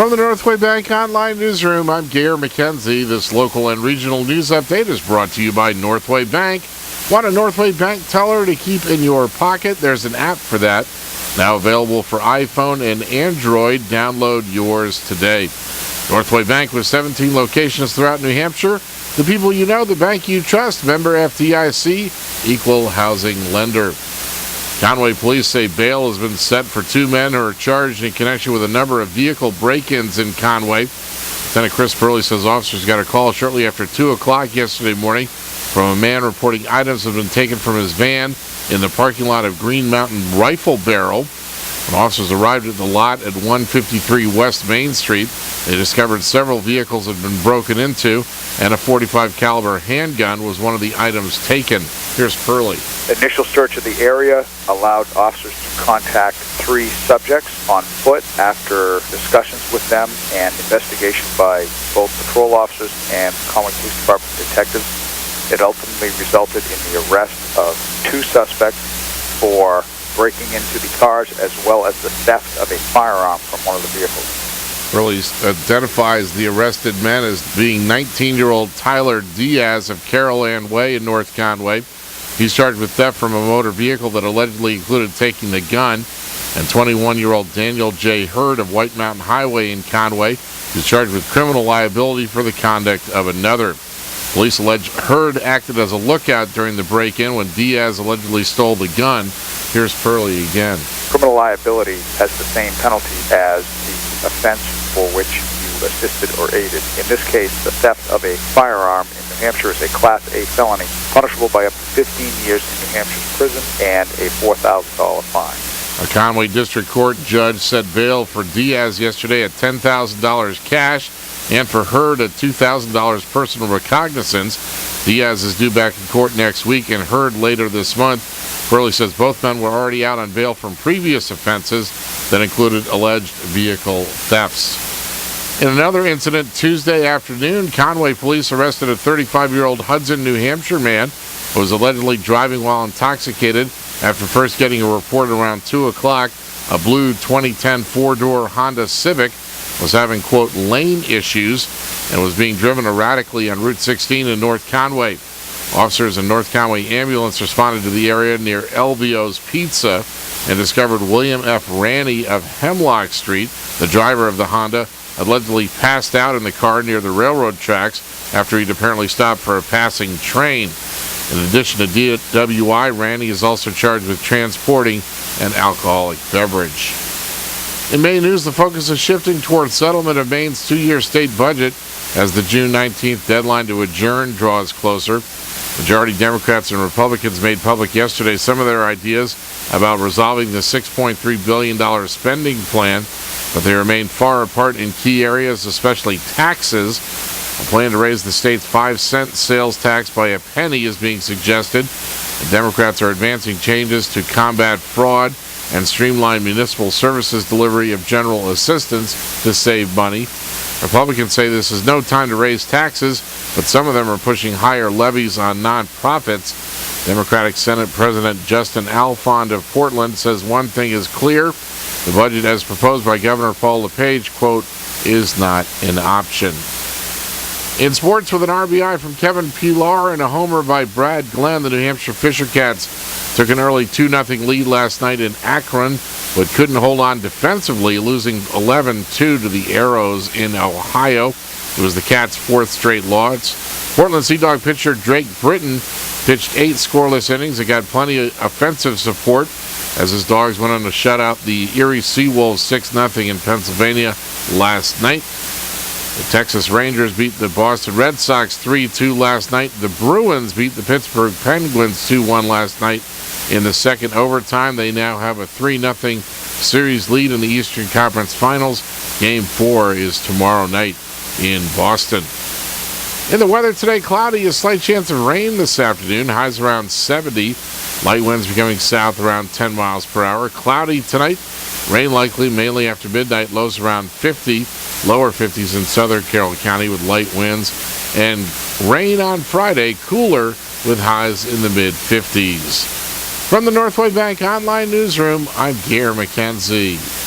From the Northway Bank Online Newsroom, I'm Gare McKenzie. This local and regional news update is brought to you by Northway Bank. Want a Northway Bank teller to keep in your pocket? There's an app for that. Now available for iPhone and Android. Download yours today. Northway Bank with 17 locations throughout New Hampshire. The people you know, the bank you trust. Member FDIC, equal housing lender. Conway police say bail has been set for two men who are charged in connection with a number of vehicle break-ins in Conway. Lieutenant Chris Burley says officers got a call shortly after 2 o'clock yesterday morning from a man reporting items have been taken from his van in the parking lot of Green Mountain Rifle Barrel. When officers arrived at the lot at 153 West Main Street, they discovered several vehicles had been broken into, and a .45 caliber handgun was one of the items taken. Here's Purley. Initial search of the area allowed officers to contact 3 subjects on foot after discussions with them and investigation by both patrol officers and Conway Police Department detectives. It ultimately resulted in the arrest of 2 suspects for breaking into the cars as well as the theft of a firearm from one of the vehicles. Burley identifies the arrested men as being 19-year-old Tyler Diaz of Carol Ann Way in North Conway. He's charged with theft from a motor vehicle that allegedly included taking the gun. And 21-year-old Daniel J. Hurd of White Mountain Highway in Conway is charged with criminal liability for the conduct of another. Police allege Hurd acted as a lookout during the break-in when Diaz allegedly stole the gun. Here's Purley again. Criminal liability has the same penalty as the offense for which you assisted or aided. In this case, the theft of a firearm in New Hampshire is a Class A felony, punishable by up to 15 years in New Hampshire's prison and a $4,000 fine. A Conway District Court judge set bail for Diaz yesterday at $10,000 cash and for Hurd at $2,000 personal recognizance. Diaz is due back in court next week and Hurd later this month. Burley says both men were already out on bail from previous offenses that included alleged vehicle thefts. In another incident Tuesday afternoon, Conway police arrested a 35-year-old Hudson, New Hampshire man who was allegedly driving while intoxicated after first getting a report around 2 o'clock. A blue 2010 four-door Honda Civic was having, quote, lane issues and was being driven erratically on Route 16 in North Conway. Officers in North Conway ambulance responded to the area near Elvio's Pizza and discovered William F. Ranney of Hemlock Street. The driver of the Honda allegedly passed out in the car near the railroad tracks after he'd apparently stopped for a passing train. In addition to DWI, Ranney is also charged with transporting an alcoholic beverage. In Maine news, the focus is shifting towards settlement of Maine's 2-year state budget as the June 19th deadline to adjourn draws closer. Majority Democrats and Republicans made public yesterday some of their ideas about resolving the $6.3 billion spending plan, but they remain far apart in key areas, especially taxes. A plan to raise the state's 5-cent sales tax by a penny is being suggested. The Democrats are advancing changes to combat fraud and streamline municipal services delivery of general assistance to save money. Republicans say this is no time to raise taxes, but some of them are pushing higher levies on nonprofits. Democratic Senate President Justin Alfond of Portland says one thing is clear: the budget as proposed by Governor Paul LePage, quote, is not an option. In sports, with an RBI from Kevin Pillar and a homer by Brad Glenn, the New Hampshire Fisher Cats took an early 2-0 lead last night in Akron, but couldn't hold on defensively, losing 11-2 to the Arrows in Ohio. It was the Cats' 4th straight loss. Portland Sea Dog pitcher Drake Britton pitched 8 scoreless innings and got plenty of offensive support as his Dogs went on to shut out the Erie Seawolves 6-0 in Pennsylvania last night. The Texas Rangers beat the Boston Red Sox 3-2 last night. The Bruins beat the Pittsburgh Penguins 2-1 last night in the second overtime. They now have a 3-0 series lead in the Eastern Conference Finals. Game 4 is tomorrow night in Boston. In the weather today, cloudy, a slight chance of rain this afternoon. Highs around 70. Light winds becoming south around 10 miles per hour. Cloudy tonight. Rain likely mainly after midnight. Lows around 50. Lower 50s in southern Carroll County with light winds. And rain on Friday. Cooler with highs in the mid-50s. From the Northway Bank Online Newsroom, I'm Gare McKenzie.